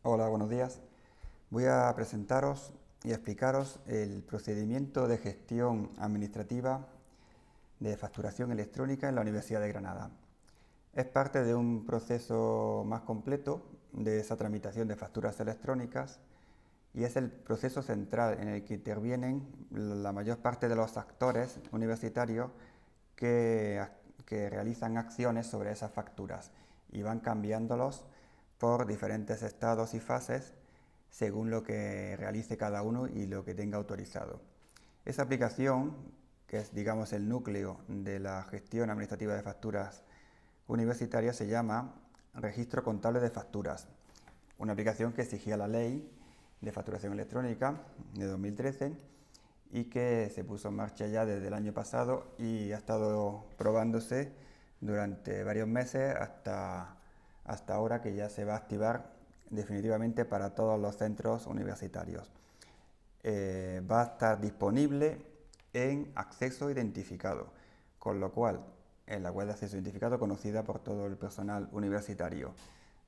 Hola, buenos días. Voy a presentaros y explicaros el procedimiento de gestión administrativa de facturación electrónica en la Universidad de Granada. Es parte de un proceso más completo de esa tramitación de facturas electrónicas y es el proceso central en el que intervienen la mayor parte de los actores universitarios que realizan acciones sobre esas facturas y van cambiándolos por diferentes estados y fases según lo que realice cada uno y lo que tenga autorizado. Esa aplicación, que es digamos el núcleo de la gestión administrativa de facturas universitarias, se llama Registro Contable de Facturas, una aplicación que exigía la ley de facturación electrónica de 2013 y que se puso en marcha ya desde el año pasado y ha estado probándose durante varios meses hasta ahora, que ya se va a activar definitivamente para todos los centros universitarios. Va a estar disponible en acceso identificado, con lo cual en la web de acceso identificado conocida por todo el personal universitario,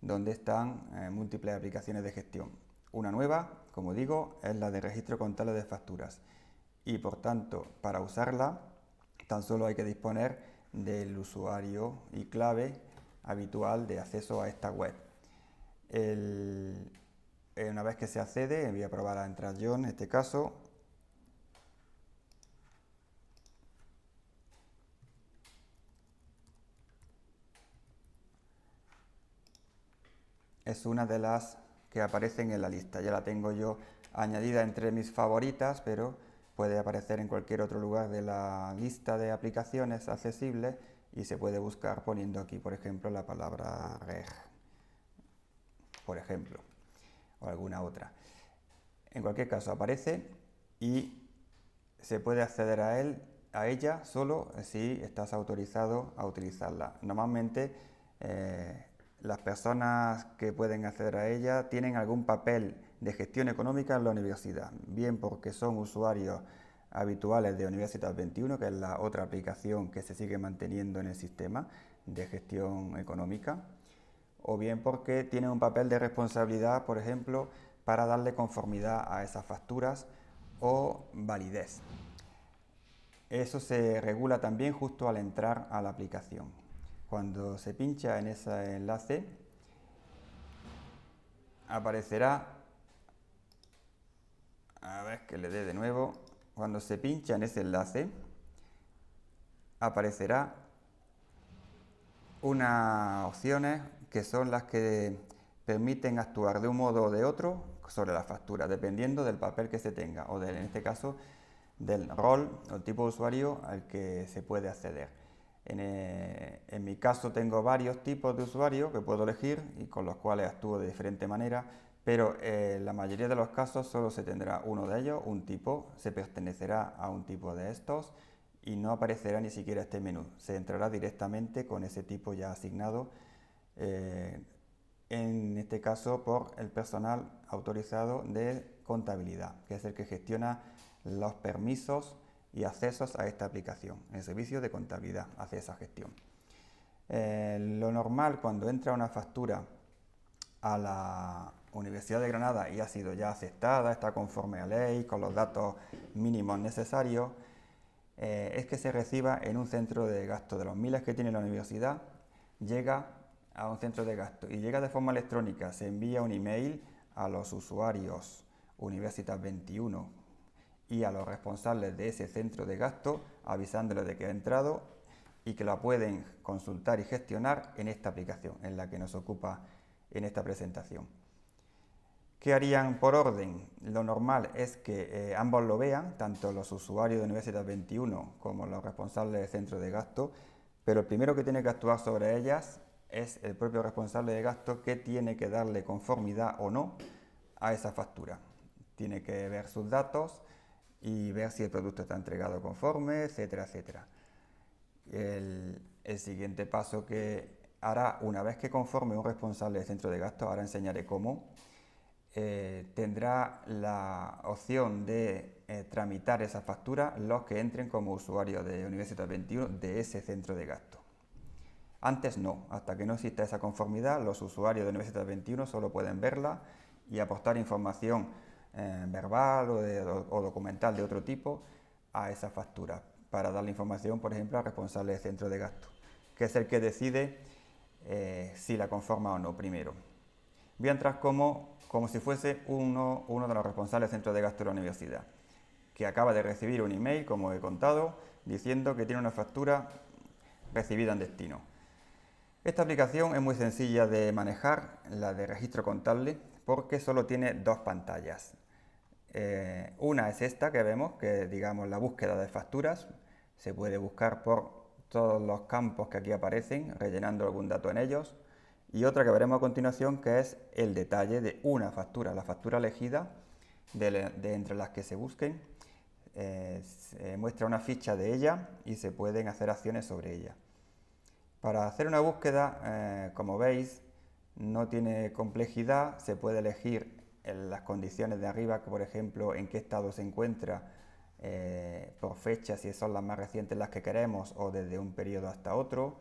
donde están múltiples aplicaciones de gestión. Una nueva, como digo, es la de registro contable de facturas y por tanto para usarla tan solo hay que disponer del usuario y clave habitual de acceso a esta web. Una vez que se accede, voy a probar a entrar yo en este caso. Es una de las que aparecen en la lista. Ya la tengo yo añadida entre mis favoritas, pero puede aparecer en cualquier otro lugar de la lista de aplicaciones accesibles y se puede buscar poniendo aquí, por ejemplo, la palabra reg, por ejemplo, o alguna otra. En cualquier caso aparece y se puede acceder a ella solo si estás autorizado a utilizarla. Normalmente las personas que pueden acceder a ella tienen algún papel de gestión económica en la universidad, bien porque son usuarios habituales de Universitas 21, que es la otra aplicación que se sigue manteniendo en el sistema de gestión económica, o bien porque tienen un papel de responsabilidad, por ejemplo, para darle conformidad a esas facturas o validez. Eso se regula también justo al entrar a la aplicación. Cuando se pincha en ese enlace, aparecerá, a ver que le dé de nuevo, cuando se pincha en ese enlace, aparecerá unas opciones que son las que permiten actuar de un modo o de otro sobre la factura, dependiendo del papel que se tenga, o en este caso del rol o el tipo de usuario al que se puede acceder. En mi caso tengo varios tipos de usuarios que puedo elegir y con los cuales actúo de diferente manera, pero en la mayoría de los casos solo se tendrá uno de ellos, un tipo, se pertenecerá a un tipo de estos y no aparecerá ni siquiera este menú. Se entrará directamente con ese tipo ya asignado, en este caso por el personal autorizado de contabilidad, que es el que gestiona los permisos y accesos a esta aplicación. El servicio de contabilidad hace esa gestión. Lo normal cuando entra una factura a la Universidad de Granada y ha sido ya aceptada, está conforme a ley, con los datos mínimos necesarios, es que se reciba en un centro de gasto. De los miles que tiene la universidad, llega a un centro de gasto y llega de forma electrónica. Se envía un email a los usuarios Universitas 21 y a los responsables de ese centro de gasto avisándoles de que ha entrado y que la pueden consultar y gestionar en esta aplicación en la que nos ocupa en esta presentación. ¿Qué harían por orden? Lo normal es que ambos lo vean, tanto los usuarios de Universitas 21 como los responsables del centro de gasto, pero el primero que tiene que actuar sobre ellas es el propio responsable de gasto, que tiene que darle conformidad o no a esa factura. Tiene que ver sus datos y ver si el producto está entregado conforme, etcétera, etcétera. El siguiente paso que hará, una vez que conforme un responsable del centro de gasto, ahora enseñaré cómo, tendrá la opción de tramitar esa factura los que entren como usuarios de Universitas 21 de ese centro de gasto. Antes no, hasta que no exista esa conformidad, los usuarios de Universitas 21 solo pueden verla y aportar información verbal o documental de otro tipo a esa factura, para darle información, por ejemplo, al responsable del centro de gasto, que es el que decide si la conforma o no primero. Voy a entrar como si fuese uno de los responsables del centro de gasto de la universidad, que acaba de recibir un email, como he contado, diciendo que tiene una factura recibida en destino. Esta aplicación es muy sencilla de manejar, la de registro contable, porque solo tiene dos pantallas. Una es esta que vemos, que es, digamos, la búsqueda de facturas. Se puede buscar por todos los campos que aquí aparecen, rellenando algún dato en ellos. Y otra que veremos a continuación, que es el detalle de una factura, la factura elegida de entre las que se busquen. Se muestra una ficha de ella y se pueden hacer acciones sobre ella. Para hacer una búsqueda, como veis, no tiene complejidad, se puede elegir en las condiciones de arriba, por ejemplo, en qué estado se encuentra, por fecha, si son las más recientes las que queremos, o desde un periodo hasta otro,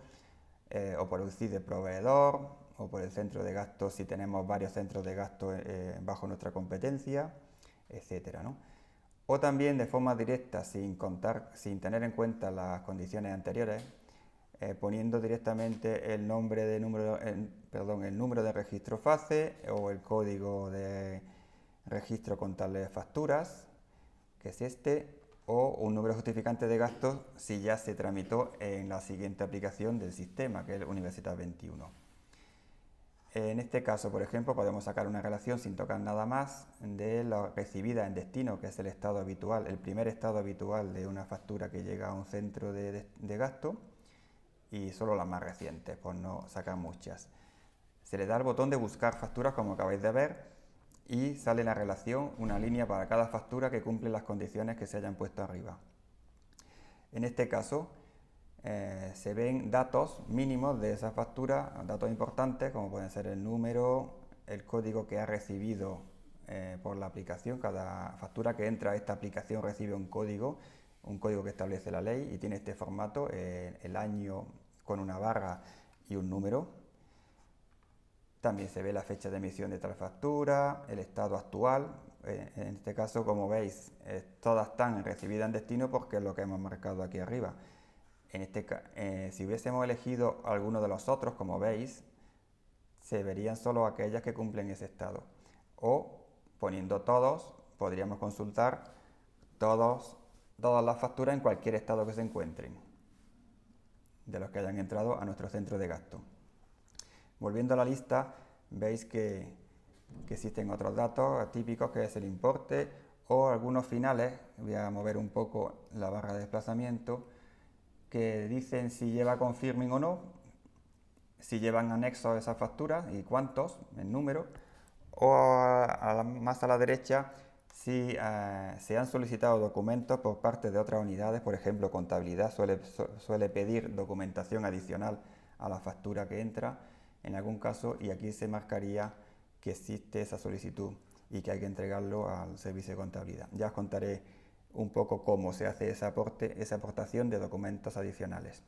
o por el CIF de proveedor, o por el centro de gasto, si tenemos varios centros de gasto bajo nuestra competencia, etcétera, ¿no? O también de forma directa, sin tener en cuenta las condiciones anteriores, poniendo directamente el número de registro FACE o el código de registro contable de facturas, que es este, o un número justificante de gastos si ya se tramitó en la siguiente aplicación del sistema, que es Universitat 21. En este caso, por ejemplo, podemos sacar una relación sin tocar nada más de la recibida en destino, que es el estado habitual, el primer estado habitual de una factura que llega a un centro de gasto, y solo las más recientes, por no sacar muchas. Se le da el botón de buscar facturas, como acabáis de ver, y sale la relación, una línea para cada factura que cumple las condiciones que se hayan puesto arriba. En este caso, se ven datos mínimos de esa factura, datos importantes, como pueden ser el número, el código que ha recibido por la aplicación. Cada factura que entra a esta aplicación recibe un código que establece la ley y tiene este formato, el año con una barra y un número. También se ve la fecha de emisión de tal factura, el estado actual. En este caso, como veis, todas están recibidas en destino porque es lo que hemos marcado aquí arriba. Si hubiésemos elegido alguno de los otros, como veis, se verían solo aquellas que cumplen ese estado. O, poniendo todos, podríamos consultar todas las facturas en cualquier estado que se encuentren, de los que hayan entrado a nuestro centro de gasto. Volviendo a la lista, veis que existen otros datos típicos, que es el importe, o algunos finales. Voy a mover un poco la barra de desplazamiento, que dicen si lleva confirming o no, si llevan anexos esas facturas y cuántos, el número, o más a la derecha, si se han solicitado documentos por parte de otras unidades. Por ejemplo, contabilidad suele pedir documentación adicional a la factura que entra en algún caso, y aquí se marcaría que existe esa solicitud y que hay que entregarlo al servicio de contabilidad. Ya os contaré un poco cómo se hace esa aportación de documentos adicionales.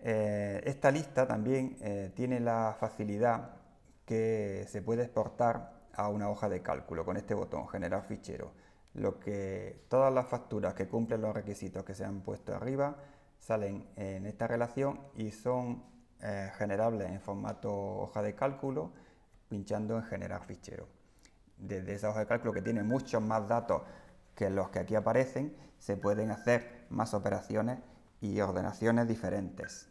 Esta lista también tiene la facilidad que se puede exportar a una hoja de cálculo con este botón, generar fichero. Todas las facturas que cumplen los requisitos que se han puesto arriba salen en esta relación y son generables en formato hoja de cálculo, pinchando en generar fichero. Desde esa hoja de cálculo, que tiene muchos más datos que los que aquí aparecen, se pueden hacer más operaciones y ordenaciones diferentes.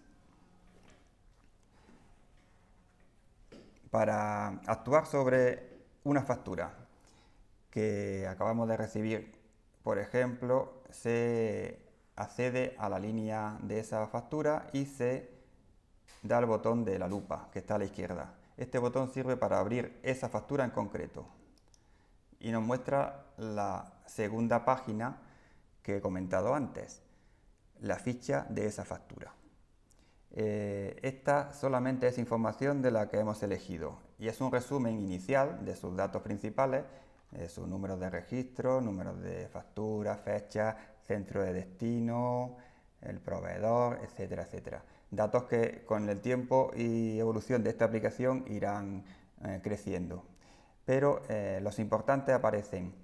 Para actuar sobre una factura que acabamos de recibir, por ejemplo, se accede a la línea de esa factura y se da el botón de la lupa, que está a la izquierda. Este botón sirve para abrir esa factura en concreto y nos muestra la segunda página que he comentado antes, la ficha de esa factura. Esta solamente es información de la que hemos elegido y es un resumen inicial de sus datos principales, sus números de registro, números de factura, fecha, centro de destino, el proveedor, etcétera, etcétera. Datos que con el tiempo y evolución de esta aplicación irán creciendo. pero los importantes aparecen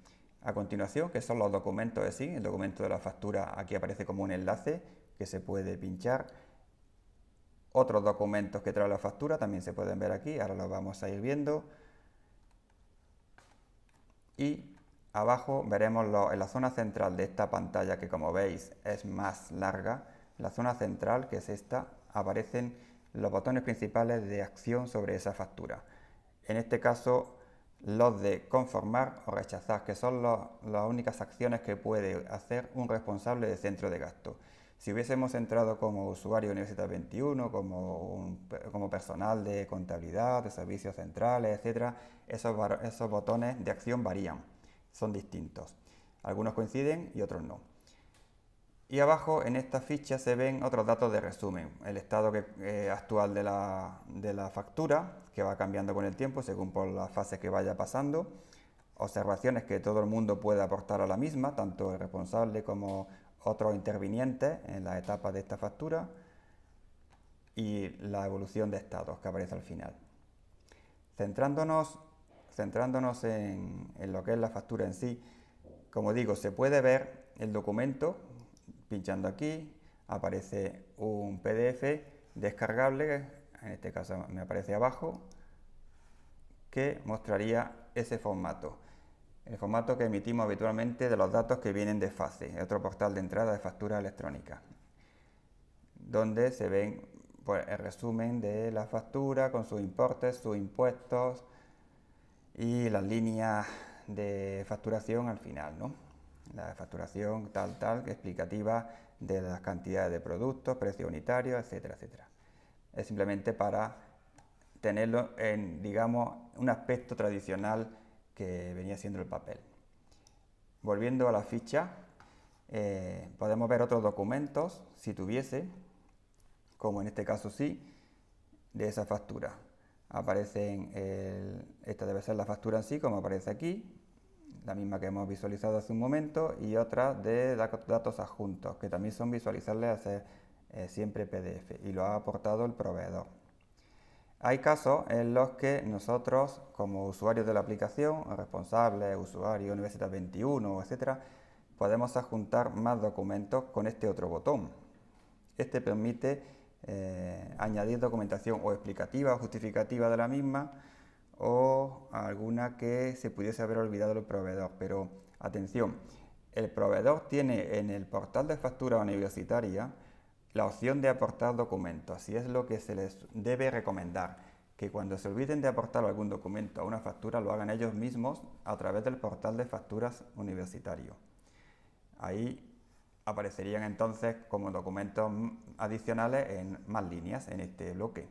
a continuación, que son los documentos en sí. El documento de la factura aquí aparece como un enlace que se puede pinchar. Otros documentos que trae la factura también se pueden ver aquí, ahora los vamos a ir viendo. Y abajo veremos en la zona central de esta pantalla, que como veis es más larga, en la zona central, que es esta, aparecen los botones principales de acción sobre esa factura. En este caso, los de conformar o rechazar, que son las únicas acciones que puede hacer un responsable de centro de gasto. Si hubiésemos entrado como usuario de Universidad 21, como personal de contabilidad, de servicios centrales, etc., esos botones de acción varían, son distintos. Algunos coinciden y otros no. Y abajo en esta ficha se ven otros datos de resumen, el estado actual de la factura, que va cambiando con el tiempo según por las fases que vaya pasando, observaciones que todo el mundo puede aportar a la misma, tanto el responsable como otros intervinientes en las etapas de esta factura, y la evolución de estados que aparece al final. Centrándonos en lo que es la factura en sí, como digo, se puede ver el documento. Pinchando aquí aparece un PDF descargable, en este caso me aparece abajo, que mostraría ese formato. El formato que emitimos habitualmente de los datos que vienen de FACE, otro portal de entrada de facturas electrónicas, donde se ven pues, el resumen de la factura con sus importes, sus impuestos y las líneas de facturación al final, ¿no? La facturación tal, explicativa de las cantidades de productos, precio unitario, etcétera, etcétera. Es simplemente para tenerlo en, digamos, un aspecto tradicional que venía siendo el papel. Volviendo a la ficha, podemos ver otros documentos, si tuviese, como en este caso sí, de esa factura. Aparecen, esta debe ser la factura en sí, como aparece aquí, la misma que hemos visualizado hace un momento, y otra de datos adjuntos, que también son visualizables a ser siempre PDF, y lo ha aportado el proveedor. Hay casos en los que nosotros, como usuarios de la aplicación, responsables, usuarios, Universidad 21, etc., podemos adjuntar más documentos con este otro botón. Este permite añadir documentación o explicativa o justificativa de la misma, o alguna que se pudiese haber olvidado el proveedor. Pero atención, el proveedor tiene en el portal de factura universitaria la opción de aportar documentos. Así es lo que se les debe recomendar, que cuando se olviden de aportar algún documento a una factura lo hagan ellos mismos a través del portal de facturas universitario. Ahí aparecerían entonces como documentos adicionales en más líneas en este bloque.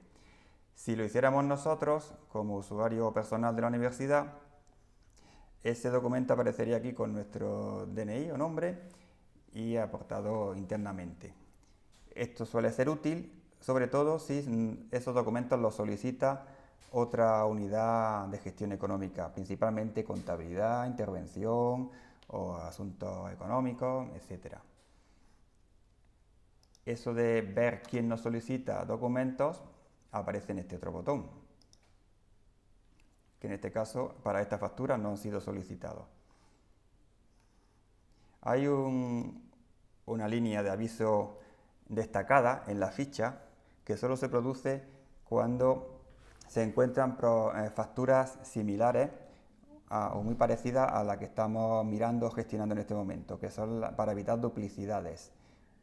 Si lo hiciéramos nosotros, como usuario personal de la universidad, ese documento aparecería aquí con nuestro DNI o nombre y aportado internamente. Esto suele ser útil, sobre todo si esos documentos los solicita otra unidad de gestión económica, principalmente contabilidad, intervención o asuntos económicos, etc. Eso de ver quién nos solicita documentos aparece en este otro botón, que en este caso para esta factura no han sido solicitados. Hay una línea de aviso destacada en la ficha que solo se produce cuando se encuentran facturas similares o muy parecidas a la que estamos mirando o gestionando en este momento, que son para evitar duplicidades.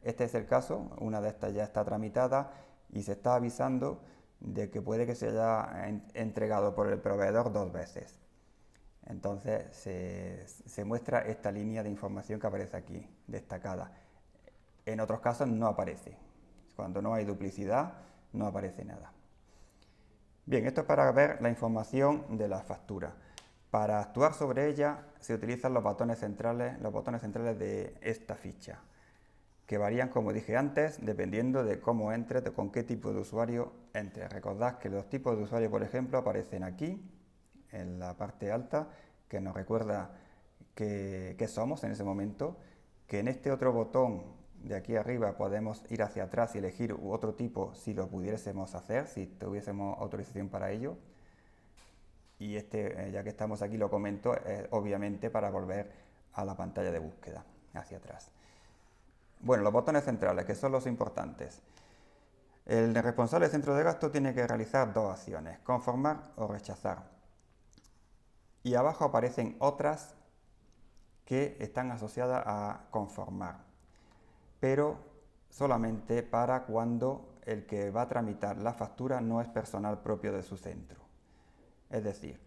Este es el caso, una de estas ya está tramitada y se está avisando de que puede que se haya entregado por el proveedor 2 veces. Entonces se muestra esta línea de información que aparece aquí, destacada. En otros casos no aparece. Cuando no hay duplicidad, no aparece nada. Bien, esto es para ver la información de la factura. Para actuar sobre ella se utilizan los botones centrales de esta ficha, que varían, como dije antes, dependiendo de cómo entres, de con qué tipo de usuario entres. Recordad que los tipos de usuario, por ejemplo, aparecen aquí, en la parte alta, que nos recuerda qué somos en ese momento, que en este otro botón de aquí arriba podemos ir hacia atrás y elegir otro tipo si lo pudiésemos hacer, si tuviésemos autorización para ello. Y ya que estamos aquí, lo comento, obviamente para volver a la pantalla de búsqueda, hacia atrás. Bueno, los botones centrales, que son los importantes. El responsable de centro de gasto tiene que realizar dos acciones, conformar o rechazar. Y abajo aparecen otras que están asociadas a conformar, pero solamente para cuando el que va a tramitar la factura no es personal propio de su centro. Es decir,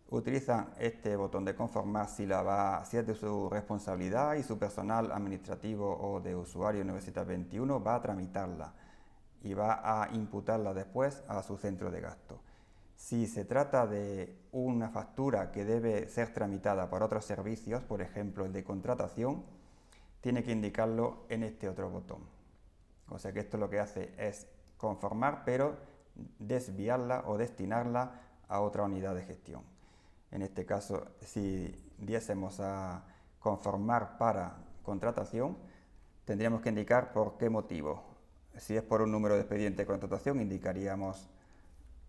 utilizan este botón de conformar si es de su responsabilidad y su personal administrativo o de usuario Universitas 21 va a tramitarla y va a imputarla después a su centro de gasto. Si se trata de una factura que debe ser tramitada por otros servicios, por ejemplo el de contratación, tiene que indicarlo en este otro botón. O sea que esto lo que hace es conformar, pero desviarla o destinarla a otra unidad de gestión. En este caso, si diésemos a conformar para contratación, tendríamos que indicar por qué motivo. Si es por un número de expediente de contratación, indicaríamos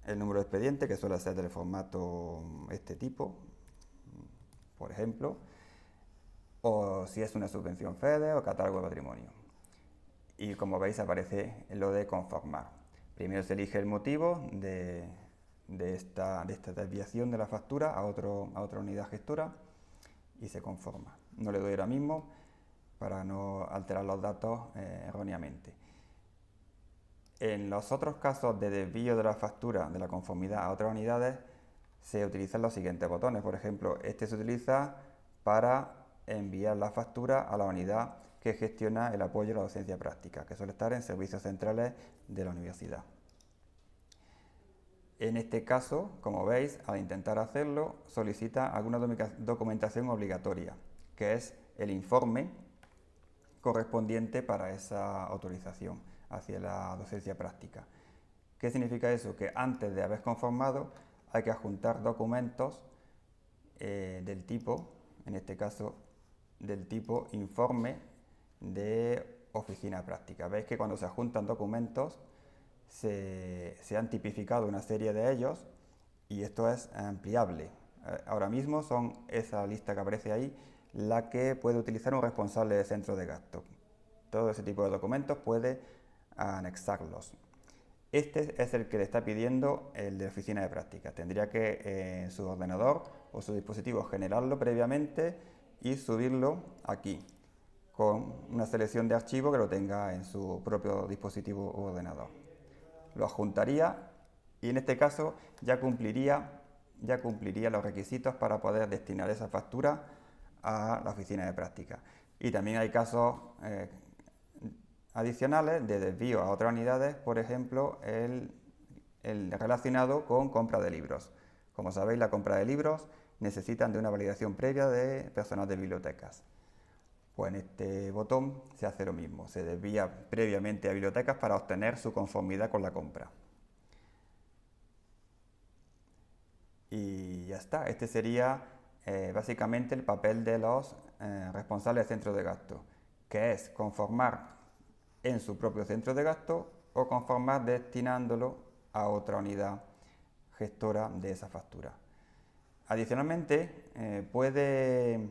el número de expediente, que suele ser del formato este tipo, por ejemplo, o si es una subvención FEDER o catálogo de patrimonio. Y como veis aparece lo de conformar. Primero se elige el motivo de esta desviación de la factura a otra unidad gestora y se conforma. No le doy ahora mismo para no alterar los datos erróneamente. En los otros casos de desvío de la factura de la conformidad a otras unidades se utilizan los siguientes botones. Por ejemplo, este se utiliza para enviar la factura a la unidad que gestiona el apoyo a la docencia práctica, que suele estar en servicios centrales de la universidad. En este caso, como veis, al intentar hacerlo, solicita alguna documentación obligatoria, que es el informe correspondiente para esa autorización hacia la docencia práctica. ¿Qué significa eso? Que antes de haber conformado hay que adjuntar documentos del tipo, en este caso del tipo informe de oficina práctica. Veis que cuando se adjuntan documentos se han tipificado una serie de ellos y esto es ampliable. Ahora mismo son esa lista que aparece ahí la que puede utilizar un responsable de centro de gasto. Todo ese tipo de documentos puede anexarlos. Este es el que le está pidiendo el de oficina de práctica. Tendría que en su ordenador o su dispositivo generarlo previamente y subirlo aquí con una selección de archivos que lo tenga en su propio dispositivo u ordenador. Lo adjuntaría y en este caso ya cumpliría los requisitos para poder destinar esa factura a la oficina de práctica. Y también hay casos adicionales de desvío a otras unidades, por ejemplo, el relacionado con compra de libros. Como sabéis, la compra de libros necesitan de una validación previa de personal de bibliotecas. Pues en este botón se hace lo mismo, se desvía previamente a bibliotecas para obtener su conformidad con la compra. Y ya está, este sería básicamente el papel de los responsables de centro de gasto, que es conformar en su propio centro de gasto o conformar destinándolo a otra unidad gestora de esa factura. Adicionalmente, puede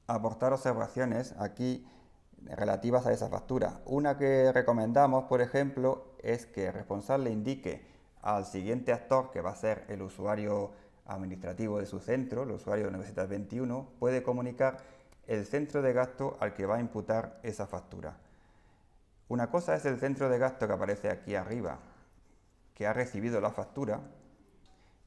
aportar observaciones aquí relativas a esa factura. Una que recomendamos, por ejemplo, es que el responsable indique al siguiente actor, que va a ser el usuario administrativo de su centro, el usuario de la Universidad 21, puede comunicar el centro de gasto al que va a imputar esa factura. Una cosa es el centro de gasto que aparece aquí arriba, que ha recibido la factura,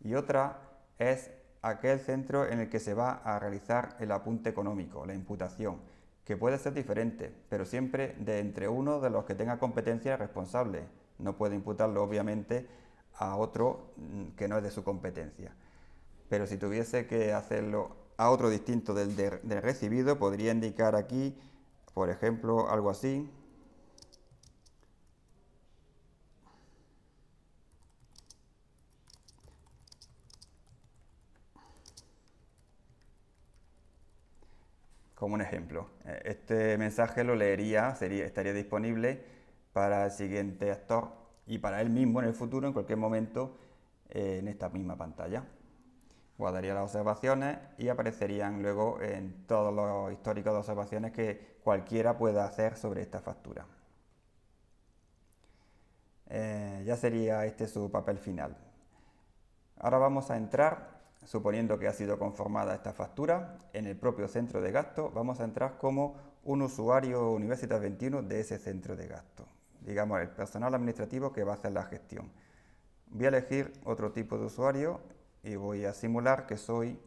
y otra es aquel centro en el que se va a realizar el apunte económico, la imputación, que puede ser diferente, pero siempre de entre uno de los que tenga competencia responsable. No puede imputarlo, obviamente, a otro que no es de su competencia. Pero si tuviese que hacerlo a otro distinto del recibido, podría indicar aquí, por ejemplo, algo así. Como un ejemplo, este mensaje lo leería, estaría disponible para el siguiente actor y para él mismo en el futuro, en cualquier momento, en esta misma pantalla. Guardaría las observaciones y aparecerían luego en todos los históricos de observaciones que cualquiera pueda hacer sobre esta factura. Ya sería este su papel final. Ahora vamos a entrar, suponiendo que ha sido conformada esta factura, en el propio centro de gasto, vamos a entrar como un usuario Universitas 21 de ese centro de gasto. Digamos, el personal administrativo que va a hacer la gestión. Voy a elegir otro tipo de usuario y voy a simular que soy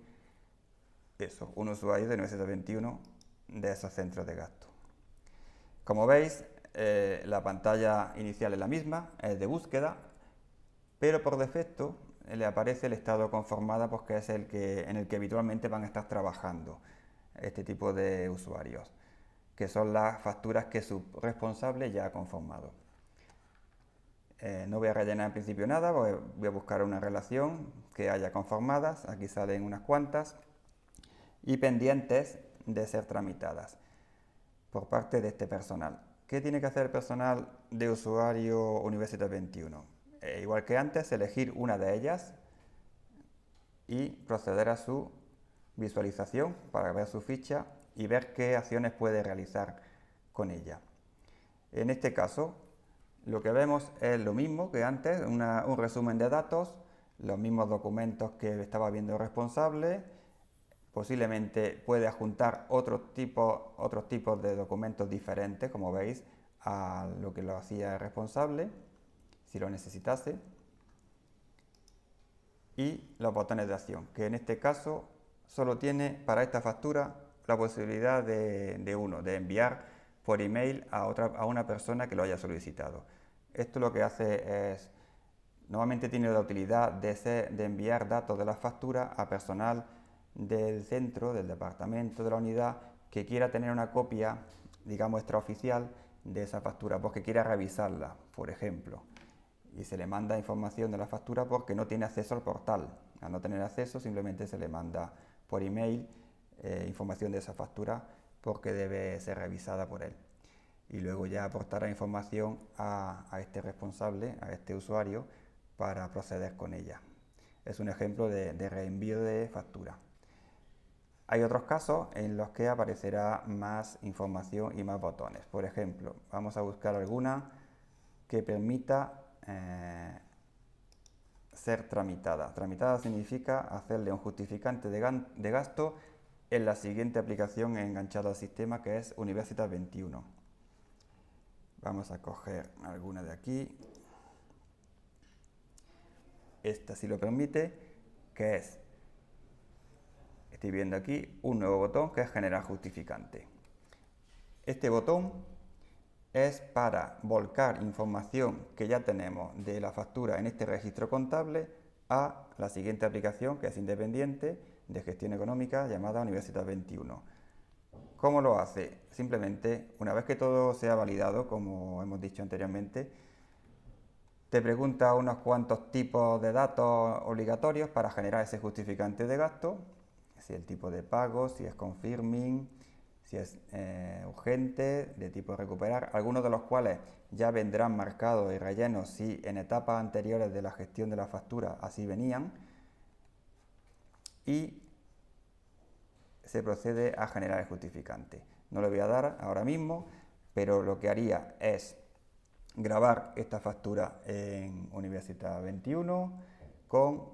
un usuario de Universitas 21 de esos centros de gasto. Como veis, la pantalla inicial es la misma, es de búsqueda, pero por defecto le aparece el estado conformada, pues que es en el que habitualmente van a estar trabajando este tipo de usuarios, que son las facturas que su responsable ya ha conformado. No voy a rellenar en principio nada, voy a buscar una relación que haya conformadas, aquí salen unas cuantas, y pendientes de ser tramitadas por parte de este personal. ¿Qué tiene que hacer el personal de usuario Universitas 21? Igual que antes, elegir una de ellas y proceder a su visualización para ver su ficha y ver qué acciones puede realizar con ella. En este caso, lo que vemos es lo mismo que antes, un resumen de datos, los mismos documentos que estaba viendo el responsable. Posiblemente puede adjuntar otros tipos de documentos diferentes, como veis, a lo que lo hacía el responsable, si lo necesitase. Y los botones de acción, que en este caso solo tiene para esta factura la posibilidad de enviar por email a una persona que lo haya solicitado. Esto lo que hace es, normalmente tiene la utilidad de enviar datos de la factura a personal del centro, del departamento, de la unidad, que quiera tener una copia, digamos, extraoficial de esa factura, porque quiera revisarla, por ejemplo. Y se le manda información de la factura porque no tiene acceso al portal. Al no tener acceso, simplemente se le manda por email información de esa factura porque debe ser revisada por él. Y luego ya aportará información a este responsable, a este usuario, para proceder con ella. Es un ejemplo de reenvío de factura. Hay otros casos en los que aparecerá más información y más botones. Por ejemplo, vamos a buscar alguna que permita ser tramitada. Tramitada significa hacerle un justificante de gasto en la siguiente aplicación enganchada al sistema, que es Universitas 21. Vamos a coger alguna de aquí. Esta sí lo permite, que es, estoy viendo aquí, un nuevo botón que es generar justificante. Este botón es para volcar información que ya tenemos de la factura en este registro contable a la siguiente aplicación, que es independiente, de gestión económica, llamada Universitas 21. ¿Cómo lo hace? Simplemente, una vez que todo sea validado, como hemos dicho anteriormente, te pregunta unos cuantos tipos de datos obligatorios para generar ese justificante de gasto, si el tipo de pago, si es confirming, si es urgente, de tipo recuperar, algunos de los cuales ya vendrán marcados y rellenos si en etapas anteriores de la gestión de la factura así venían, y se procede a generar el justificante. No le voy a dar ahora mismo, pero lo que haría es grabar esta factura en Universitas 21 con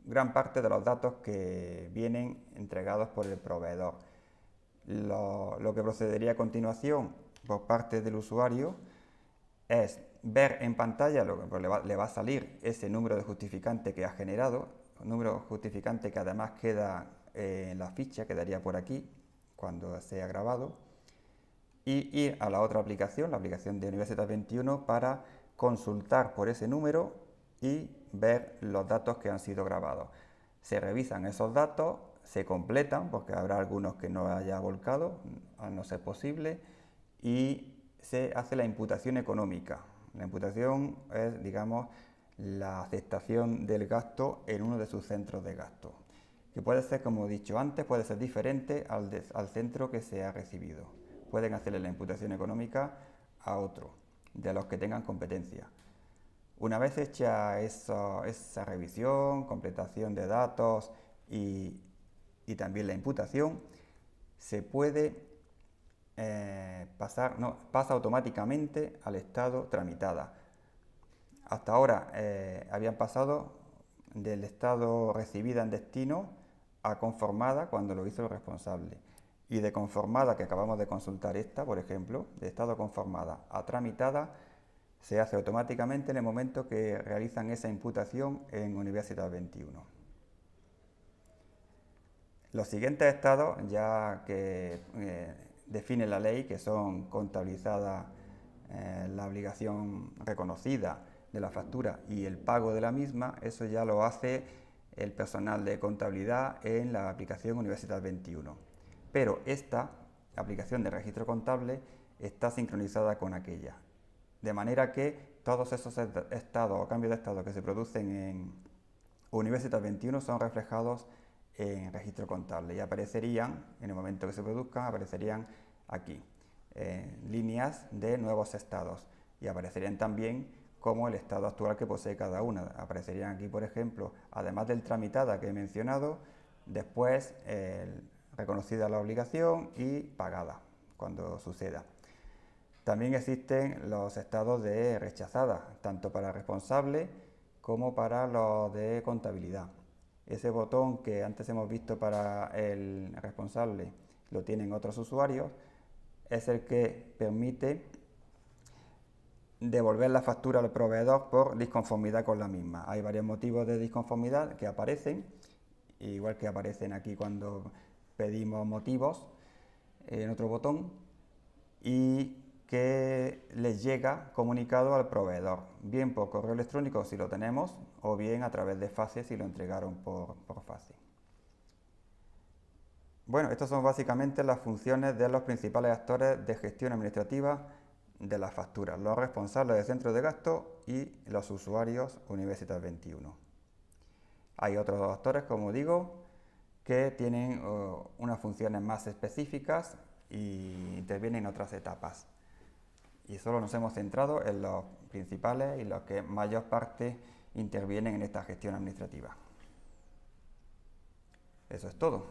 gran parte de los datos que vienen entregados por el proveedor. Lo que procedería a continuación por parte del usuario es ver en pantalla, pues le va a salir ese número de justificante que ha generado, un número justificante que además queda en la ficha, quedaría por aquí cuando sea grabado, y ir a la otra aplicación, la aplicación de Universitas 21, para consultar por ese número y ver los datos que han sido grabados. Se revisan esos datos, se completan, porque habrá algunos que no haya volcado, al no ser posible, y se hace la imputación económica. La imputación es, digamos, la aceptación del gasto en uno de sus centros de gasto, que puede ser, como he dicho antes, puede ser diferente al centro que se ha recibido. Pueden hacerle la imputación económica a otro, de los que tengan competencia. Una vez hecha esa revisión, completación de datos y también la imputación, se puede pasa automáticamente al estado tramitada. Hasta ahora habían pasado del estado recibida en destino a conformada cuando lo hizo el responsable. Y de conformada, que acabamos de consultar esta, por ejemplo, de estado conformada a tramitada, se hace automáticamente en el momento que realizan esa imputación en Universidad 21. Los siguientes estados, ya que define la ley, que son contabilizada la obligación reconocida de la factura y el pago de la misma, eso ya lo hace el personal de contabilidad en la aplicación Universidad 21. Pero esta aplicación de registro contable está sincronizada con aquella. De manera que todos esos estados o cambios de estado que se producen en Universidad 21 son reflejados en registro contable y aparecerían, en el momento que se produzcan, aparecerían aquí, líneas de nuevos estados, y aparecerían también como el estado actual que posee cada una. Aparecerían aquí, por ejemplo, además del tramitada que he mencionado, después reconocida la obligación y pagada cuando suceda. También existen los estados de rechazada, tanto para responsable como para los de contabilidad. Ese botón que antes hemos visto para el responsable lo tienen otros usuarios, es el que permite devolver la factura al proveedor por disconformidad con la misma. Hay varios motivos de disconformidad que aparecen, igual que aparecen aquí cuando pedimos motivos en otro botón, y que les llega comunicado al proveedor, bien por correo electrónico si lo tenemos, o bien a través de FACE si lo entregaron por FACE. Bueno, estas son básicamente las funciones de los principales actores de gestión administrativa de las facturas, los responsables del centro de gasto y los usuarios Universidad 21. Hay otros actores, como digo, que tienen unas funciones más específicas y intervienen en otras etapas. Y solo nos hemos centrado en los principales y los que mayor parte intervienen en esta gestión administrativa. Eso es todo.